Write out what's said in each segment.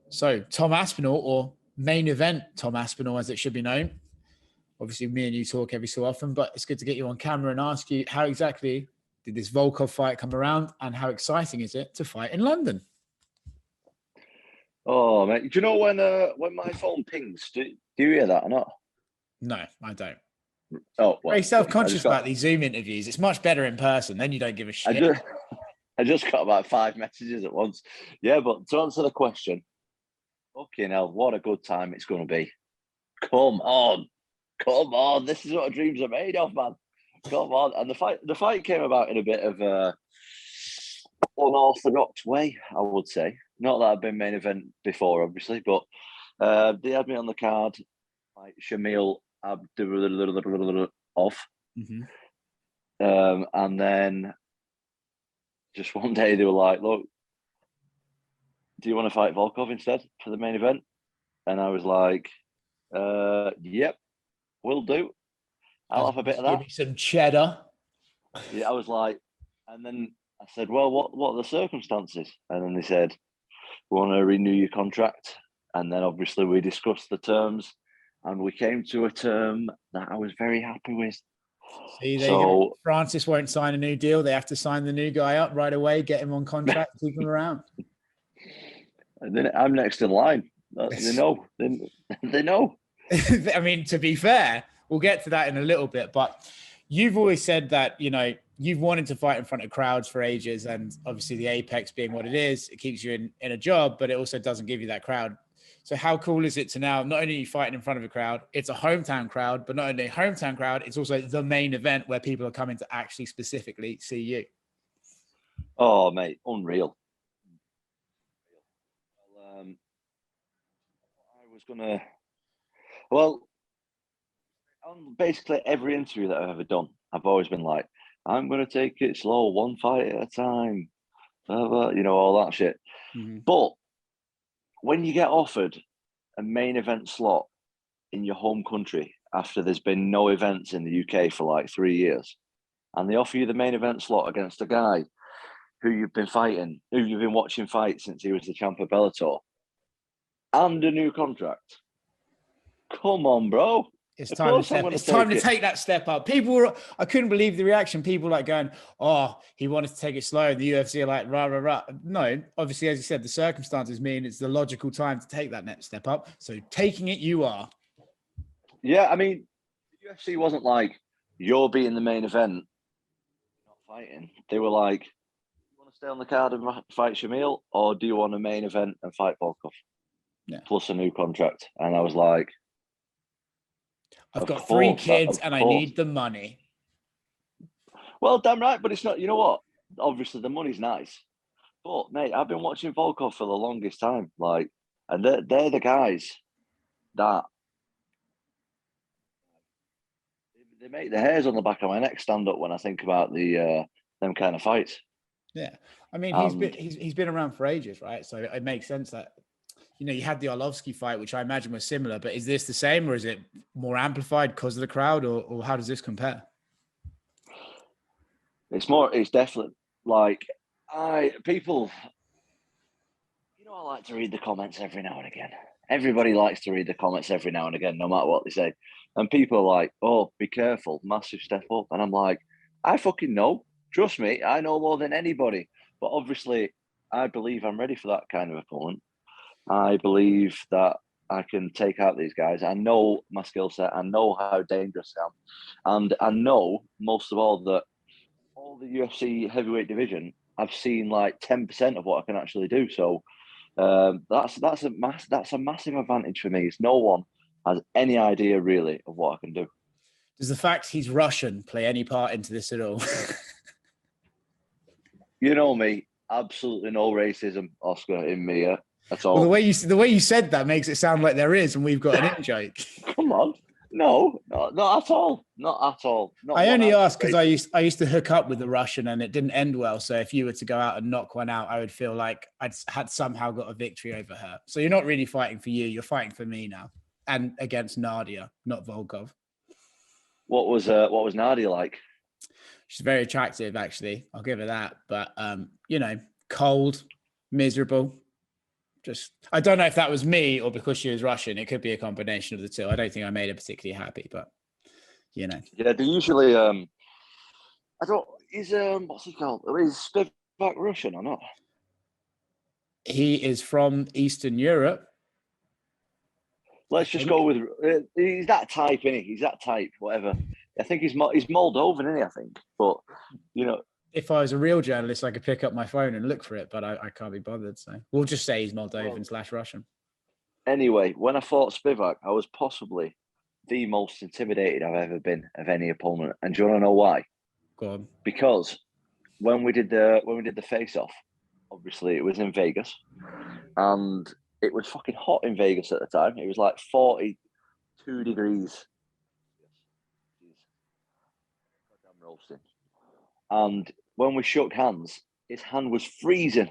So Tom Aspinall, or main event Tom Aspinall, as it should be known. Obviously, me and you talk every so often, but it's good to get you on camera and ask you, how exactly did this Volkov fight come around, and how exciting is it to fight in London? Oh, mate. Do you know when my phone pings? Do you hear that or not? No, I don't. Oh, well, Very self-conscious about these Zoom interviews. It's much better in person. Then you don't give a shit. I just got about 5 messages at once. Yeah, but to answer the question, fucking hell, what a good time it's going to be. Come on. This is what dreams are made of, man. Come on. And the fight came about in a bit of a unorthodox way, I would say. Not that I've been main event before, obviously, but they had me on the card, like Shamil off. Mm-hmm. And then just one day they were like, look, do you want to fight Volkov instead for the main event? And I was like, yep, will do. I'll have a bit of that. Give me some cheddar. Yeah, I was like, and then I said, well, what are the circumstances? And then they said, we want to renew your contract. And then obviously we discussed the terms, and we came to a term that I was very happy with. See, so Francis won't sign a new deal. They have to sign the new guy up right away, get him on contract, keep him around. And then I'm next in line. They know. They know. I mean, to be fair, we'll get to that in a little bit, but you've always said that, you know, you've wanted to fight in front of crowds for ages, and obviously the Apex being what it is, it keeps you in a job, but it also doesn't give you that crowd. So how cool is it to now, not only are you fighting in front of a crowd, it's a hometown crowd, but not only a hometown crowd, it's also the main event where people are coming to actually specifically see you. Oh, mate, unreal. Well, on basically every interview that I've ever done, I've always been like, I'm going to take it slow, one fight at a time, you know, all that shit. Mm-hmm. But when you get offered a main event slot in your home country after there's been no events in the UK for like 3 years, and they offer you the main event slot against a guy who you've been fighting, who you've been watching fight since he was the champ of Bellator, and a new contract. Come on, bro. It's time to take that step up. I couldn't believe the reaction. People like going, oh, he wanted to take it slow. The UFC are like, rah, rah, rah. No, obviously, as you said, the circumstances mean it's the logical time to take that next step up. So taking it, you are. Yeah, I mean, the UFC wasn't like, you're being the main event, not fighting. They were like, you want to stay on the card and fight Shamil, or do you want a main event and fight Volkov? Yeah. Plus a new contract. And I was like, I've got 3 kids and I need the money. Well, damn right, but it's not, you know what? Obviously, the money's nice. But, mate, I've been watching Volkov for the longest time. Like, and they're the guys that they make the hairs on the back of my neck stand up when I think about them kind of fights. Yeah. I mean, he's been around for ages, right? So it makes sense that, you know, you had the Arlovsky fight, which I imagine was similar, but is this the same, or is it more amplified because of the crowd, or how does this compare? It's definitely like people, you know, I like to read the comments every now and again. Everybody likes to read the comments every now and again, no matter what they say. And people are like, oh, be careful, massive step up. And I'm like, I fucking know. Trust me, I know more than anybody. But obviously, I believe I'm ready for that kind of opponent. I believe that I can take out these guys. I know my skill set. I know how dangerous I am. And I know, most of all, that all the UFC heavyweight division, I've seen like 10% of what I can actually do. So that's a massive advantage for me. Is no one has any idea really of what I can do. Does the fact he's Russian play any part into this at all? You know me, absolutely no racism, Oscar, in me at all. Well, the way you said that makes it sound like there is, and we've got an in joke. Come on. No, not at all. Not at all. I only asked because I used to hook up with a Russian and it didn't end well. So if you were to go out and knock one out, I would feel like I'd had somehow got a victory over her. So you're not really fighting for you. You're fighting for me now, and against Nadia, not Volkov. What was Nadia like? She's very attractive, actually. I'll give her that. But you know, cold, miserable. Just, I don't know if that was me or because she was Russian. It could be a combination of the two. I don't think I made her particularly happy, but you know. Yeah, they usually. I don't. Is what's he called? Is Spivak Russian or not? He is from Eastern Europe. Let's just go with. He's that type, isn't he? He's that type. Whatever. I think he's Moldovan, isn't he? I think, but you know. If I was a real journalist, I could pick up my phone and look for it, but I can't be bothered. So we'll just say he's Moldovan / Russian. Anyway, when I fought Spivak, I was possibly the most intimidated I've ever been of any opponent. And do you want to know why? Go on. Because when we did the face off, obviously it was in Vegas, and it was fucking hot in Vegas at the time. It was like 42 degrees. I'm roasting. And when we shook hands, his hand was freezing,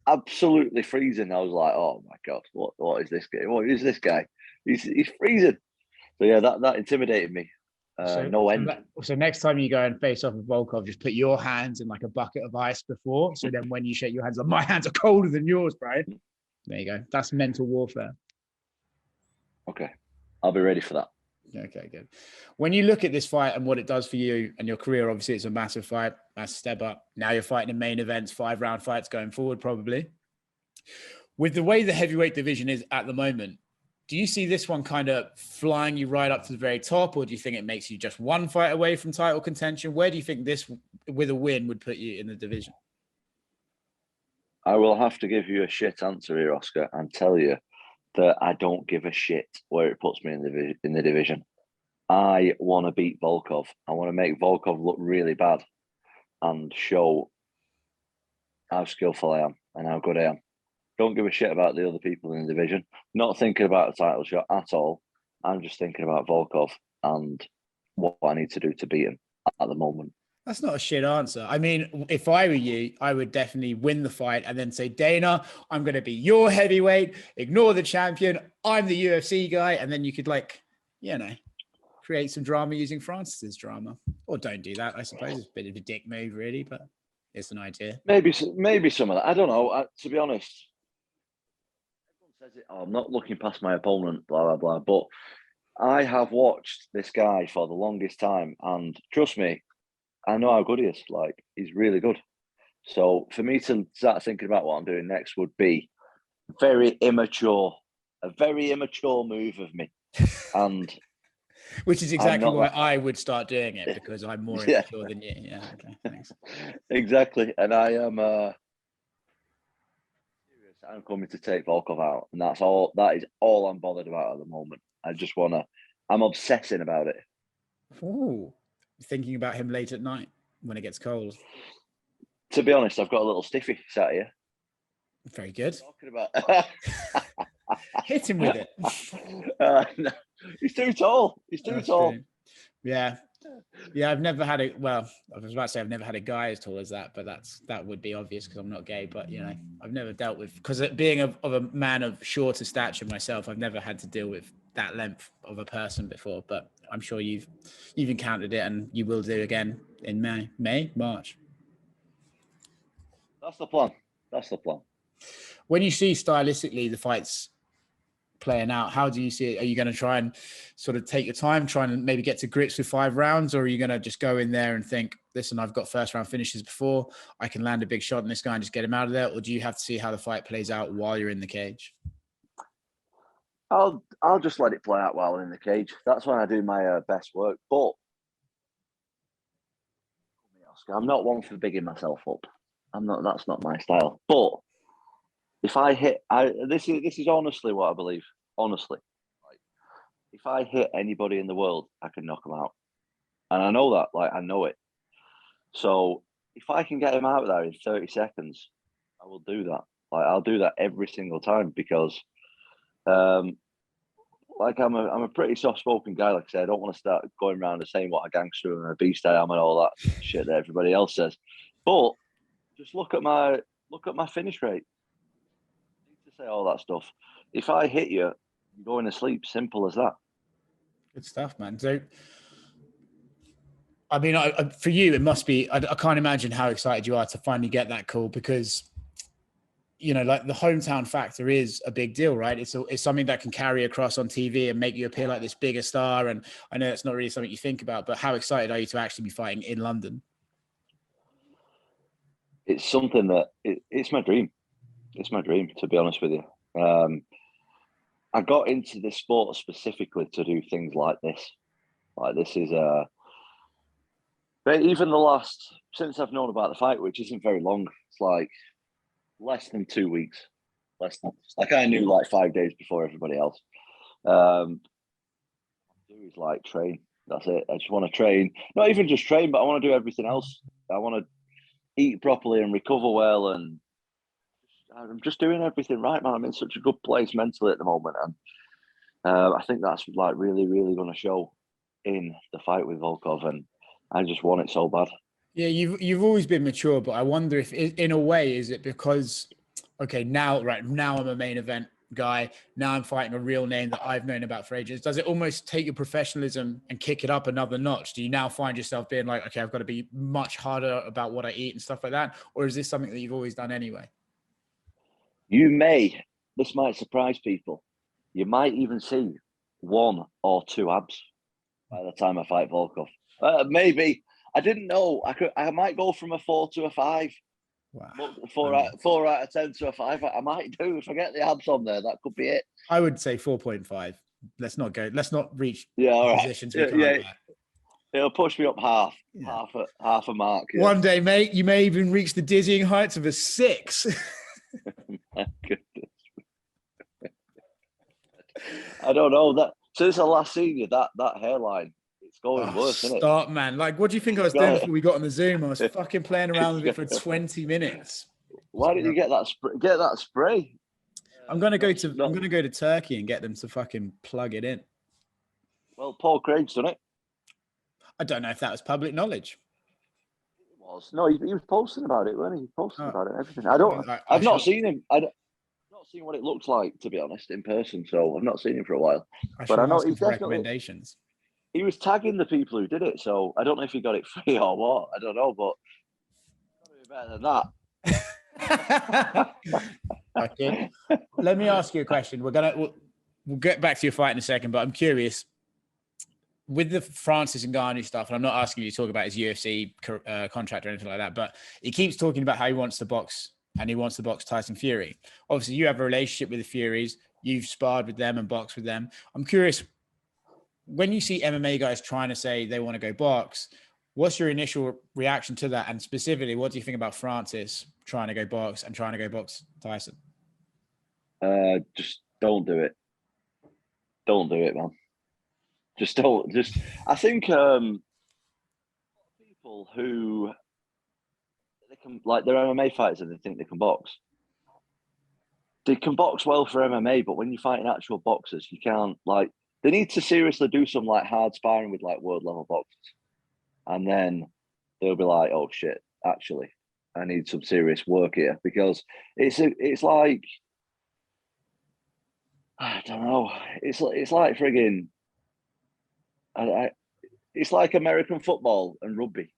absolutely freezing. I was like, "Oh my god, what is this guy? What is this guy? He's freezing." So yeah, that intimidated me. No end. So next time you go and face off with Volkov, just put your hands in like a bucket of ice before. So then when you shake your hands, like, my hands are colder than yours, bro. There you go. That's mental warfare. Okay, I'll be ready for that. Okay, good. When you look at this fight and what it does for you and your career, obviously it's a massive fight, massive step up. Now you're fighting in main events, 5-round fights going forward, probably. With the way the heavyweight division is at the moment, do you see this one kind of flying you right up to the very top, or do you think it makes you just one fight away from title contention? Where do you think this, with a win, would put you in the division? I will have to give you a shit answer here, Oscar, and tell you that I don't give a shit where it puts me in the division. I want to beat Volkov. I want to make Volkov look really bad and show how skillful I am and how good I am. Don't give a shit about the other people in the division. Not thinking about a title shot at all. I'm just thinking about Volkov and what I need to do to beat him at the moment. That's not a shit answer. I mean, if I were you, I would definitely win the fight and then say, Dana, I'm going to be your heavyweight. Ignore the champion. I'm the UFC guy. And then you could, like, you know, create some drama using Francis's drama. Or don't do that, I suppose. It's a bit of a dick move, really, but it's an idea. Maybe some of that. I don't know. To be honest, everyone says it. Oh, I'm not looking past my opponent, blah, blah, blah. But I have watched this guy for the longest time. And trust me, I know how good he is. Like, he's really good. So for me to start thinking about what I'm doing next would be a very immature move of me. And which is exactly why I would start doing it, because I'm more immature than you. Yeah, okay, thanks. Exactly. And I am serious. I'm coming to take Volkov out. And that is all I'm bothered about at the moment. I'm obsessing about it. Ooh. Thinking about him late at night when it gets cold. To be honest, I've got a little stiffy sat here. Very good. Talking about hit him with it. No, he's too tall. He's too tall. True. Yeah. I've never had I was about to say I've never had a guy as tall as that, but that would be obvious because I'm not gay. But you know, I've never dealt with, because being of a man of shorter stature myself, I've never had to deal with that length of a person before. But I'm sure you've encountered it, and you will do again in March. That's the plan. When you see stylistically the fights playing out, how do you see it? Are you going to try and sort of take your time, trying to maybe get to grips with 5 rounds, or are you going to just go in there and think, listen, I've got first round finishes before, I can land a big shot on this guy and just get him out of there? Or do you have to see how the fight plays out while you're in the cage? I'll just let it play out while I'm in the cage. That's when I do my best work. But I'm not one for bigging myself up. That's not my style. But if I hit, this is honestly what I believe. Honestly, like, if I hit anybody in the world, I can knock them out, and I know that. Like, I know it. So if I can get him out there in 30 seconds, I will do that. Like, I'll do that every single time because, like, I'm a pretty soft-spoken guy. Like I said, I don't want to start going around and saying what a gangster and a beast I am and all that shit that everybody else says. But just look at my finish rate. I need to say all that stuff. If I hit you, you're going to sleep. Simple as that. Good stuff, man. So, I mean, for you, it must be, I can't imagine how excited you are to finally get that call, because you know, like the hometown factor is a big deal, right? It's something that can carry across on TV and make you appear like this bigger star. And I know it's not really something you think about, but how excited are you to actually be fighting in London? It's something that it's my dream. It's my dream, to be honest with you. I got into this sport specifically to do things like this. Like this is but even since I've known about the fight, which isn't very long, it's like less than 2 weeks. Like I knew like 5 days before everybody else. Do is like train. That's it. I just want to train. Not even just train, but I want to do everything else. I want to eat properly and recover well, and I'm just doing everything right, man. I'm in such a good place mentally at the moment, and I think that's like really, really going to show in the fight with Volkov, and I just want it so bad. Yeah, you've always been mature, but I wonder if, in a way, is it because, okay, now I'm a main event guy. Now I'm fighting a real name that I've known about for ages. Does it almost take your professionalism and kick it up another notch? Do you now find yourself being like, okay, I've got to be much harder about what I eat and stuff like that, or is this something that you've always done anyway? This might surprise people. You might even see 1 or 2 abs by the time I fight Volkov. Maybe. I didn't know. I might go from a 4 to a 5. Wow. 4 out of 10 to a 5. I might do if I get the abs on there. That could be it. I would say 4.5. Let's not reach all positions right. we can't. It'll push me up half a mark. Yeah. One day, mate, you may even reach the dizzying heights of a 6. My goodness. I don't know that since I last seen you, that hairline, it's going worse, isn't it? Stop, man. Like, what do you think I was doing before we got on the Zoom? I was fucking playing around with it for 20 minutes. Why didn't you get that spray? I'm gonna go to Turkey and get them to fucking plug it in. Well, Paul Craig's done it. I don't know if that was public knowledge. It was. No, he was posting about it, wasn't he? He posted about it, everything. I've not seen him. I've not seen what it looks like, to be honest, in person. So I've not seen him for a while. But I know he's definitely recommendations. He was tagging the people who did it, so I don't know if he got it free or what. I don't know, but it's got to be better than that. Okay. Let me ask you a question. We'll get back to your fight in a second, but I'm curious with the Francis Ngannou stuff, and I'm not asking you to talk about his UFC contract or anything like that, but he keeps talking about how he wants to box and he wants to box Tyson Fury. Obviously, you have a relationship with the Furies. You've sparred with them and boxed with them. I'm curious, when you see MMA guys trying to say they want to go box, what's your initial reaction to that? And specifically, what do you think about Francis trying to go box and trying to go box Tyson? Just don't do it. Don't do it, man. Just don't. I think people who they can, like, they're MMA fighters and they think they can box. They can box well for MMA, but when you're fighting actual boxers, you can't. Like, they need to seriously do some like hard sparring with like world level boxers, and then they'll be like, "Oh shit, actually, I need some serious work here," because it's like, I don't know, it's like frigging, it's like American football and rugby.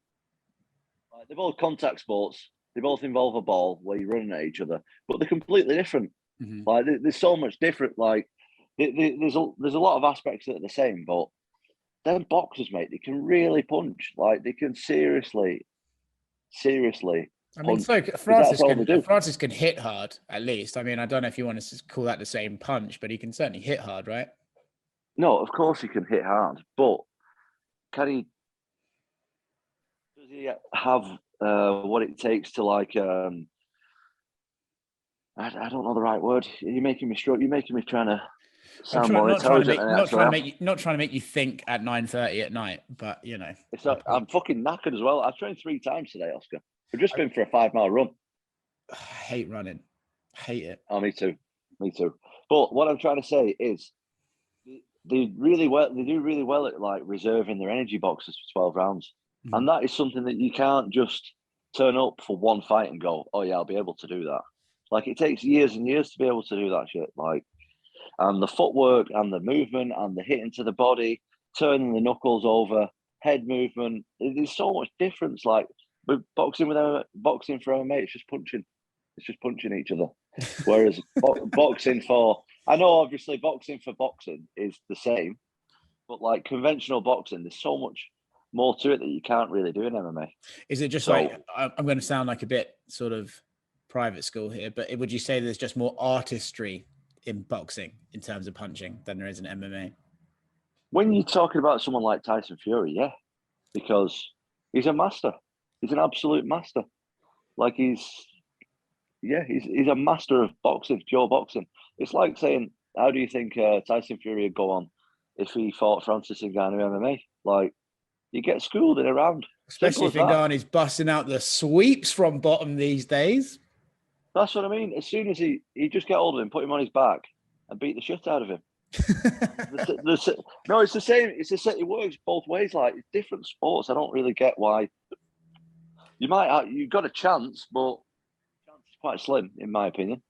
Like, they're both contact sports. They both involve a ball where you're running at each other, but they're completely different. Mm-hmm. Like, there's so much different. Like, there's a lot of aspects that are the same, but them boxers, mate, they can really punch. Like, they can seriously. I mean, so Francis can hit hard, at least. I mean, I don't know if you want to call that the same punch, but he can certainly hit hard, right? No, of course he can hit hard, but does he have what it takes to, like, I don't know the right word. You're making me struggle. You're making me trying to sound more intelligent. Not trying to make you think at 9:30 at night, but you know. I'm fucking knackered as well. I've trained 3 times today, Oscar. We've just been for a 5-mile run. I hate running. I hate it. Oh, me too. But what I'm trying to say is, they do really well at like reserving their energy boxes for 12 rounds. Mm-hmm. And that is something that you can't just turn up for one fight and go, "Oh yeah, I'll be able to do that." Like, it takes years and years to be able to do that shit. Like, and the footwork and the movement and the hitting to the body, turning the knuckles over, head movement. There's so much difference. Like, with boxing for MMA, it's just punching. It's just punching each other. Whereas boxing I know obviously boxing for boxing is the same, but like conventional boxing, there's so much more to it that you can't really do in MMA. Is it just like, I'm going to sound like a bit sort of private school here, but would you say there's just more artistry in boxing in terms of punching than there is in MMA? When you're talking about someone like Tyson Fury, yeah, because he's a master. He's an absolute master. Like he's a master of boxing, pure boxing. It's like saying, how do you think Tyson Fury would go on if he fought Francis Ngannou MMA? Like, you get schooled in a round. Especially if Ngannou's busting out the sweeps from bottom these days. That's what I mean. As soon as he just get hold of him, put him on his back, and beat the shit out of him. No, it's the same. It works both ways. Like, it's different sports. I don't really get why. You've got a chance, but it's quite slim, in my opinion.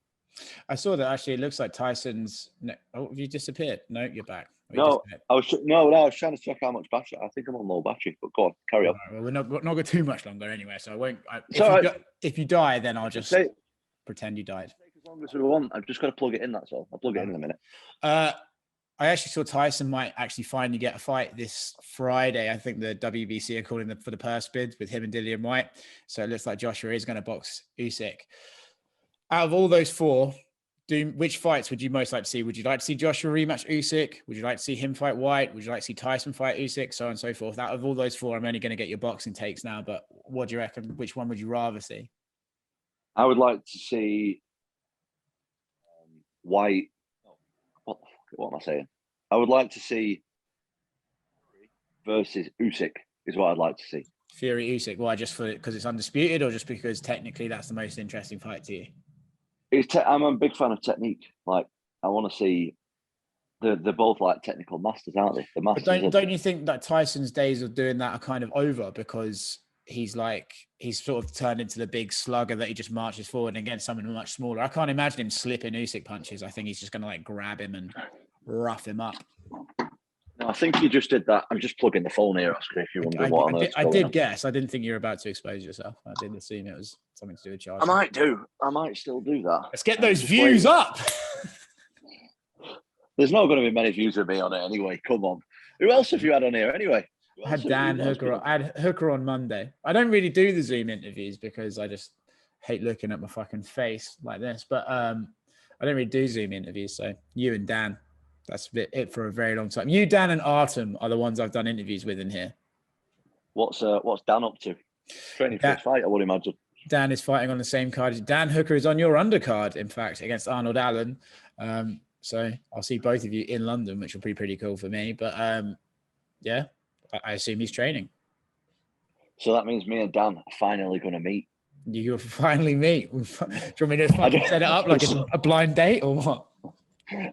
I saw that actually. It looks like Tyson's. Oh, have you disappeared? No, you're back. I was trying to check how much battery. I think I'm on low battery, but go on, carry on. Right, well, we're not got too much longer anyway, so I won't. If you die, then I'll just pretend you died. Take as long as we want. I've just got to plug it in. That's all. I'll plug it in a minute. I actually saw Tyson might actually finally get a fight this Friday. I think the WBC are calling for the purse bid with him and Dillian White. So it looks like Joshua is going to box Usyk. Out of all those four, which fights would you most like to see? Would you like to see Joshua rematch Usyk? Would you like to see him fight White? Would you like to see Tyson fight Usyk? So on and so forth. Out of all those four, I'm only going to get your boxing takes now, but what do you reckon? Which one would you rather see? I would like to see White. What am I saying? I would like to see versus Usyk is what I'd like to see. Fury Usyk. Why? Just because it's undisputed, or just because technically that's the most interesting fight to you? I'm a big fan of technique. Like, I want to see. They're both like technical masters, aren't they? The masters. But don't you think that Tyson's days of doing that are kind of over, because he's sort of turned into the big slugger that he just marches forward against someone much smaller? I can't imagine him slipping Usyk punches. I think he's just going to like grab him and rough him up. No, I think you just did that. I'm just plugging the phone here, Oscar, if you wonder what on earth. I did guess. I didn't think you were about to expose yourself. I didn't assume it was something to do with charge. I might still do that. Let's get those views up. There's not going to be many views of me on it anyway. Come on. Who else have you had on here anyway? I had Dan Hooker on. I had Hooker on Monday. I don't really do the Zoom interviews because I just hate looking at my fucking face like this. But I don't really do Zoom interviews. So you and Dan, that's it for a very long time. You, Dan, and Artem are the ones I've done interviews with in here. What's Dan up to? Training for his fight, I would imagine. Dan is fighting on the same card. Dan Hooker is on your undercard, in fact, against Arnold Allen. So I'll see both of you in London, which will be pretty cool for me. But yeah, I assume he's training. So that means me and Dan are finally going to meet. You'll finally meet. Do you want me to set it up like a blind date or what?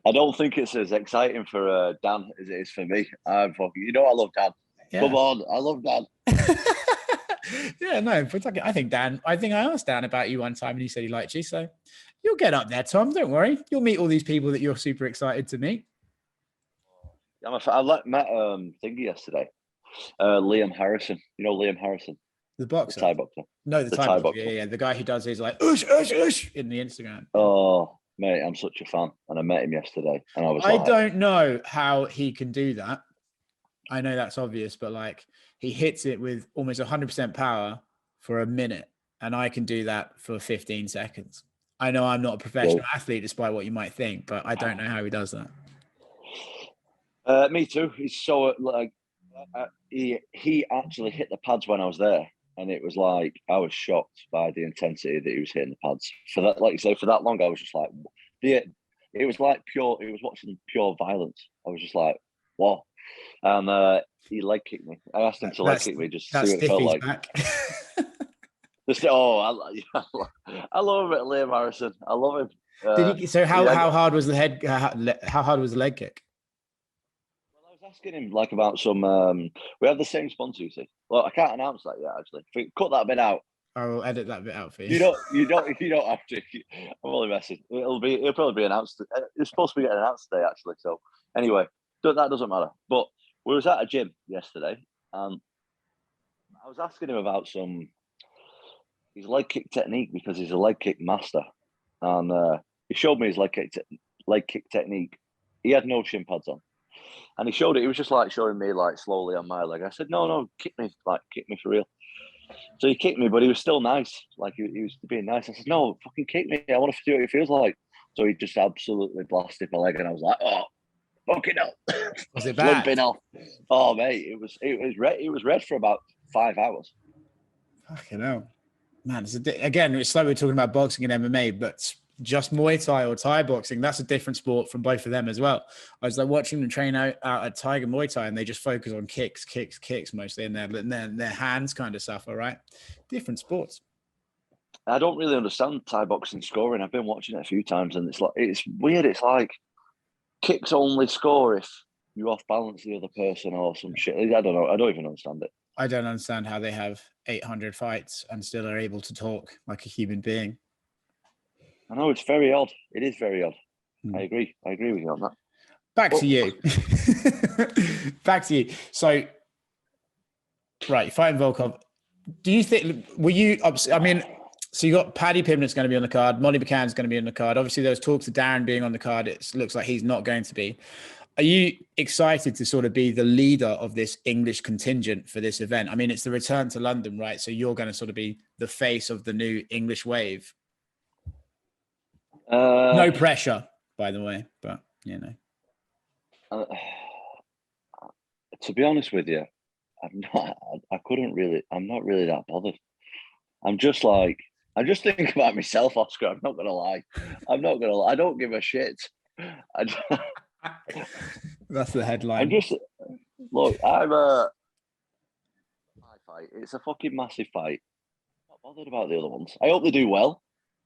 I don't think it's as exciting for Dan as it is for me. I love Dan. Yeah. Come on, I love Dan. Yeah, no, I think I asked Dan about you one time and he said he liked you. So you'll get up there, Tom. Don't worry. You'll meet all these people that you're super excited to meet. I met Thingy yesterday. Liam Harrison. You know Liam Harrison? The boxer? The Thai boxer. No, the Thai boxer. Yeah. The guy who does his like, ush, ush, ush, in the Instagram. Oh, mate, I'm such a fan. And I met him yesterday. And I don't know how he can do that. I know that's obvious, but like he hits it with almost 100% power for a minute. And I can do that for 15 seconds. I know I'm not a professional athlete, despite what you might think, but I don't know how he does that. Me too. He's so like he actually hit the pads when I was there, and it was like I was shocked by the intensity that he was hitting the pads. For that, like you say, for that long, I was just like, it was like pure. It was watching pure violence. I was just like, what? And he leg kicked me. I asked him to leg kick me just to see what it felt like. I love it, Liam Harrison. I love him. How hard was the head? How hard was the leg kick? Well, I was asking him like about some. We have the same sponsor, you see. Well, I can't announce that yet. Actually, cut that bit out. I will edit that bit out for you. You don't have to. I'm only messing. It'll probably be announced. It's supposed to be getting announced today, actually. So anyway, that doesn't matter. But we was at a gym yesterday, and I was asking him about his leg kick technique because he's a leg kick master. and he showed me his leg kick technique. He had no shin pads on, and he showed it. He was just like showing me like slowly on my leg. I said, no, kick me for real. So he kicked me, but he was still nice. Like he was being nice. I said, no, fucking kick me. I want to see what it feels like. So he just absolutely blasted my leg, and I was like, oh, fucking hell. Was it bad? Limping off. Oh, mate, it was red for about 5 hours. Fucking hell. Man, again, it's like we're talking about boxing and MMA, but just Muay Thai or Thai boxing, that's a different sport from both of them as well. I was like watching them train out at Tiger Muay Thai, and they just focus on kicks mostly, and their hands kind of suffer, right? Different sports. I don't really understand Thai boxing scoring. I've been watching it a few times, and it's weird. It's like kicks only score if you off balance the other person or some shit. I don't know. I don't even understand it. I don't understand how they have 800 fights and still are able to talk like a human being. I know, it's very odd. It is very odd. I agree with you on that. Back to you. So, right, you're fighting Volkov. Do you think, so you got Paddy Pimnett's going to be on the card. Molly McCann's going to be on the card. Obviously, there was talks of Darren being on the card. It looks like he's not going to be. Are you excited to sort of be the leader of this English contingent for this event? I mean, it's the return to London, right? So you're going to sort of be the face of the new English wave. No pressure, by the way, but you know. To be honest with you, I'm not really that bothered. I'm just thinking about myself, Oscar. I'm not gonna lie. I don't give a shit. That's the headline. I'm a fight. It's a fucking massive fight. I'm not bothered about the other ones. I hope they do well,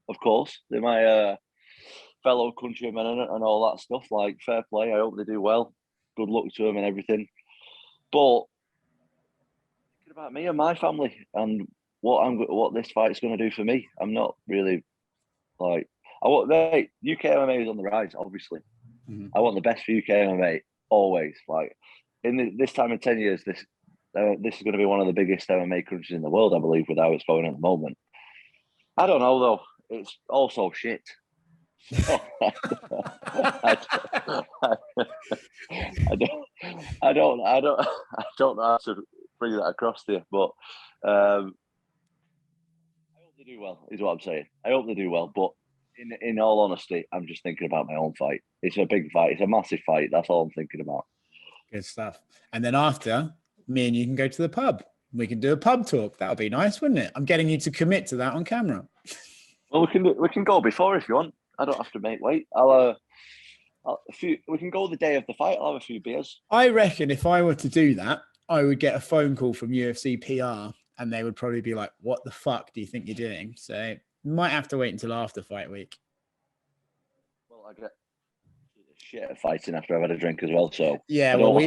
of course. They're my fellow countrymen and all that stuff. Like, fair play. I hope they do well. Good luck to them and everything. But thinking about me and my family and what this fight's going to do for me, I'm not really like. UK MMA is on the rise, obviously. Mm-hmm. I want the best for UK MMA always. Like this time in 10 years, this is going to be one of the biggest MMA countries in the world, I believe, with how it's going at the moment. I don't know though. It's also shit. I don't know how to bring that across to you, but I hope they do well, is what I'm saying. I hope they do well, but in all honesty, I'm just thinking about my own fight. It's a big fight. It's a massive fight. That's all I'm thinking about. Good stuff. And then after, me and you can go to the pub. We can do a pub talk. That would be nice, wouldn't it? I'm getting you to commit to that on camera. Well, we can go before if you want. I don't have to make wait. We can go the day of the fight. I'll have a few beers. I reckon if I were to do that, I would get a phone call from UFC PR, and they would probably be like, "What the fuck do you think you're doing?" So you might have to wait until after fight week. Well, I get shit at fighting after I've had a drink as well. So yeah, well, we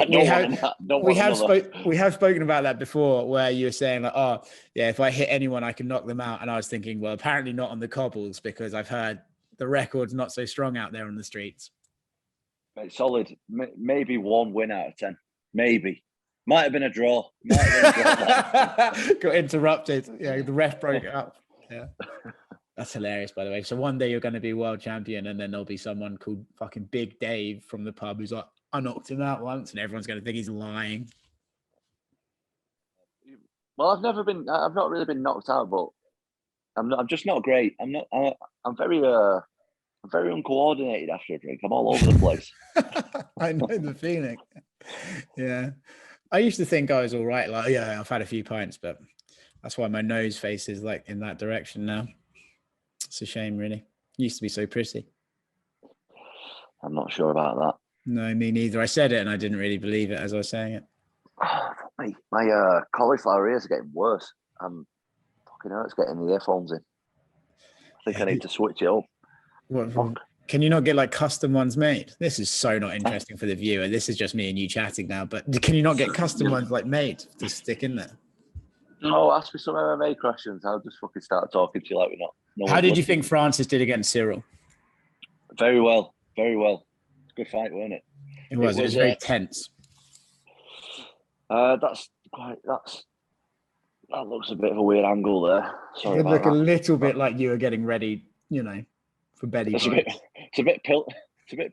have spoken about that before, where you were saying like, "Oh, yeah, if I hit anyone, I can knock them out," and I was thinking, well, apparently not on the cobbles, because I've heard the record's not so strong out there on the streets. It's solid. Maybe 1 win out of 10. Maybe. Might have been a draw. Got interrupted. Yeah, the ref broke it up. Yeah. That's hilarious, by the way. So one day you're going to be world champion, and then there'll be someone called fucking Big Dave from the pub who's like, "I knocked him out once," and everyone's going to think he's lying. Well, I've not really been knocked out, but I'm just not great. I'm very uncoordinated after a drink. I'm all over the place. I know the feeling. Yeah. I used to think I was all right. Like, yeah, I've had a few pints, but that's why my nose faces like in that direction now. It's a shame, really. Used to be so pretty. I'm not sure about that. No, me neither. I said it and I didn't really believe it as I was saying it. My cauliflower ears are getting worse. Fucking hurts getting the earphones in. I think I need to switch it up. What, can you not get like custom ones made? This is so not interesting for the viewer. This is just me and you chatting now. But can you not get custom ones like made to stick in there? No, ask me some MMA questions. I'll just fucking start talking to you like we're not. How did you think Francis did against Cyril? Very well. Very well. It's a good fight, wasn't it? It was very tense. That looks a bit of a weird angle there. Sorry it about look that. A little bit like you were getting ready, for belly It's bites. a bit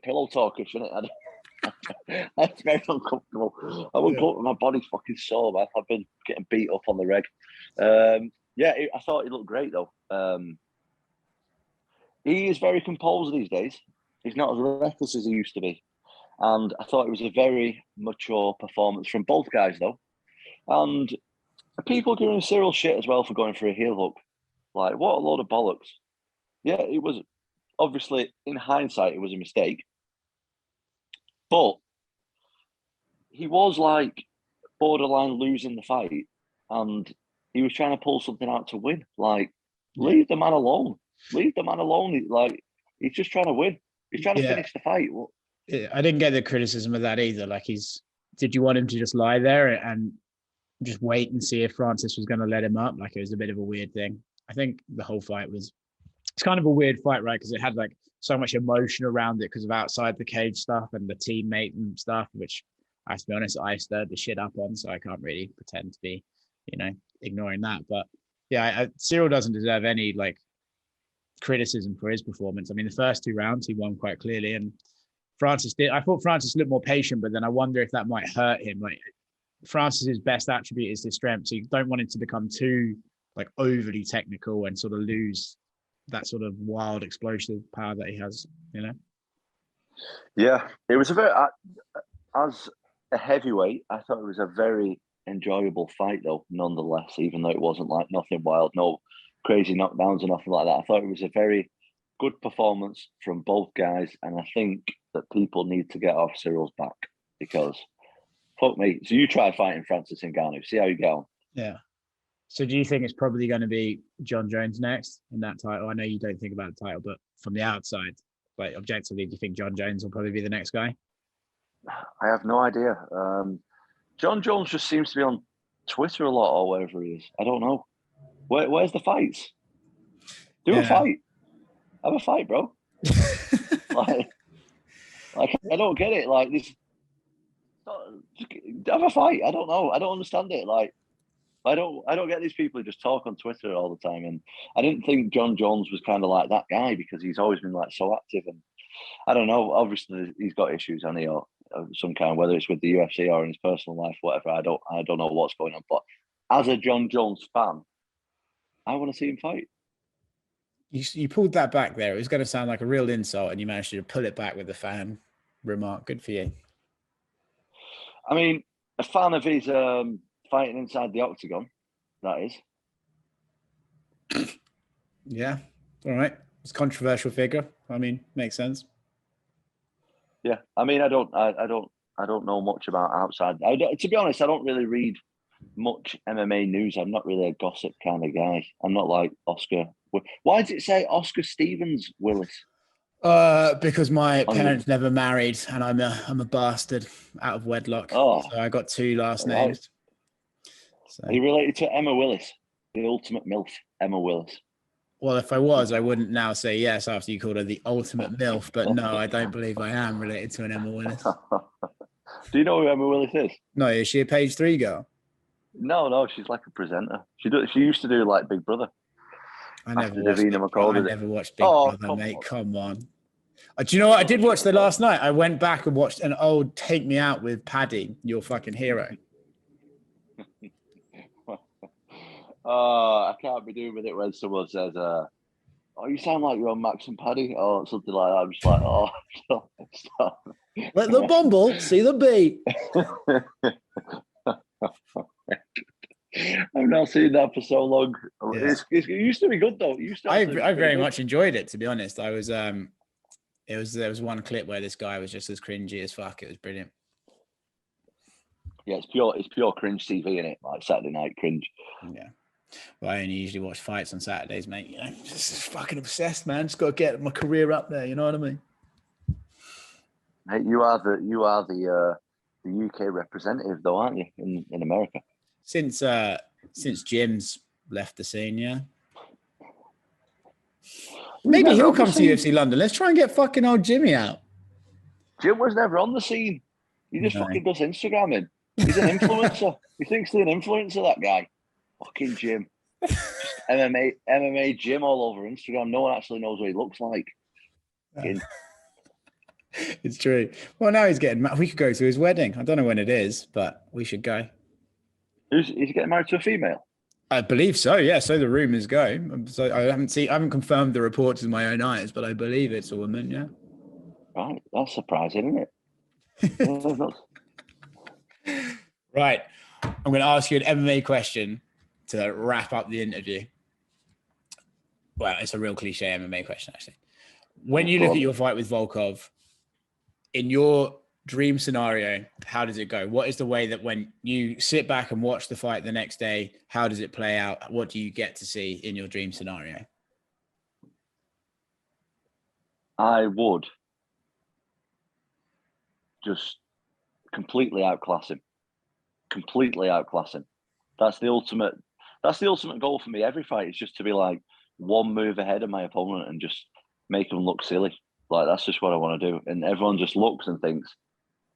pillow talkish, isn't it? That's very uncomfortable. My body's fucking sore, man. I've been getting beat up on the reg. I thought he looked great though. He is very composed these days. He's not as reckless as he used to be. And I thought it was a very mature performance from both guys though. And people giving Cyril shit as well for going for a heel hook. Like, what a load of bollocks. Yeah, it was obviously, in hindsight, it was a mistake. But he was like borderline losing the fight, and he was trying to pull something out to win. Like, leave the man alone. Leave the man alone. Like, he's just trying to win. He's trying to finish the fight. Well, I didn't get the criticism of that either. Like, did you want him to just lie there and just wait and see if Francis was going to let him up? Like, it was a bit of a weird thing. I think the whole fight it's kind of a weird fight, right? Because it had like so much emotion around it because of outside the cage stuff and the teammate and stuff, which I have to be honest, I stirred the shit up on, so I can't really pretend to be, ignoring that. But yeah, Cyril doesn't deserve any like criticism for his performance. I mean, the first 2 rounds he won quite clearly, and Francis did. I thought Francis looked more patient, but then I wonder if that might hurt him. Like, Francis's best attribute is his strength, so you don't want it to become too like overly technical and sort of lose that sort of wild explosive power that he has. Yeah, it was as a heavyweight, I thought it was a very enjoyable fight though, nonetheless, even though it wasn't like nothing wild, no crazy knockdowns or nothing like that. I thought it was a very good performance from both guys, and I think that people need to get off Cyril's back because fuck me. So you try fighting Francis Ngannou, see how you go. Yeah. So do you think it's probably going to be John Jones next in that title? I know you don't think about the title, but from the outside, like objectively, do you think John Jones will probably be the next guy? I have no idea. John Jones just seems to be on Twitter a lot or wherever he is. I don't know. Where's the fights? Do a fight. Have a fight, bro. like I don't get it. Like this, have a fight. I don't know. I don't understand it. Like I don't get these people who just talk on Twitter all the time. And I didn't think John Jones was kind of like that guy because he's always been like so active. And I don't know. Obviously, he's got issues, and or some kind, whether it's with the UFC or in his personal life, whatever. I don't know what's going on. But as a John Jones fan, I want to see him fight. You pulled that back there. It was going to sound like a real insult, and you managed to pull it back with the fan remark. Good for you. I mean, a fan of his fighting inside the octagon, that is. Yeah. All right. It's a controversial figure. I mean, makes sense. Yeah. I mean, I don't know much about outside. To be honest, I don't really read much MMA news. I'm not really a gossip kind of guy. I'm not like Oscar. Why does it say Oscar Stevens Willis? Because my parents never married, and I'm a bastard out of wedlock. So I got 2 last names. So. Are you related to Emma Willis, the ultimate MILF, Emma Willis? Well, if I was, I wouldn't now say yes after you called her the ultimate MILF. But no, I don't believe I am related to an Emma Willis. Do you know who Emma Willis is? No, is she a Page 3 girl? No, she's like a presenter. She used to do like Big Brother. I never watched Big Brother, mate. Come on. Do you know what? I did watch last night. I went back and watched an old Take Me Out with Paddy, your fucking hero. I can't be doing with it when someone says, "Oh, you sound like you're on Max and Paddy," or something like that. I'm just like, "Oh, stop." Let the bumble see the bee. I've not seen that for so long. Yeah. It used to be good though. I very much enjoyed it, to be honest. I was there was one clip where this guy was just as cringy as fuck. It was brilliant. Yeah, it's pure cringe TV, innit? Like Saturday night cringe. Yeah. Well, I only usually watch fights on Saturdays, mate. Just fucking obsessed, man. Just got to get my career up there. You know what I mean? Hey, you are the UK representative, though, aren't you, in America? Since Jim's left the scene, yeah. Maybe he'll come to UFC London. Let's try and get fucking old Jimmy out. Jim was never on the scene. He just fucking does Instagramming. He's an influencer. He thinks he's an influencer, that guy. Fucking Jim. Just MMA Jim all over Instagram. No one actually knows what he looks like. It's true. Well, now he's getting married. We could go to his wedding. I don't know when it is, but we should go. Is he getting married to a female? I believe so. Yeah. So the rumors go. So I haven't confirmed the reports with my own eyes, but I believe it's a woman. Yeah. Right. That's surprising, isn't it? Right. I'm going to ask you an MMA question to wrap up the interview. Well, it's a real cliche MMA question, actually. When you look at your fight with Volkov, in your dream scenario, how does it go? What is the way that when you sit back and watch the fight the next day, how does it play out? What do you get to see in your dream scenario? I would just completely outclass him. That's the ultimate goal for me. Every fight is just to be like one move ahead of my opponent and just make them look silly. Like, that's just what I want to do. And everyone just looks and thinks,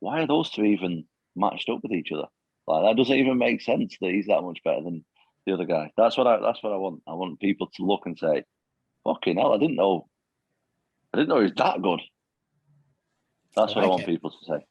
why are those two even matched up with each other? Like, that doesn't even make sense that he's that much better than the other guy. That's what I want. I want people to look and say, fucking hell, I didn't know he was that good. That's what I want people to say.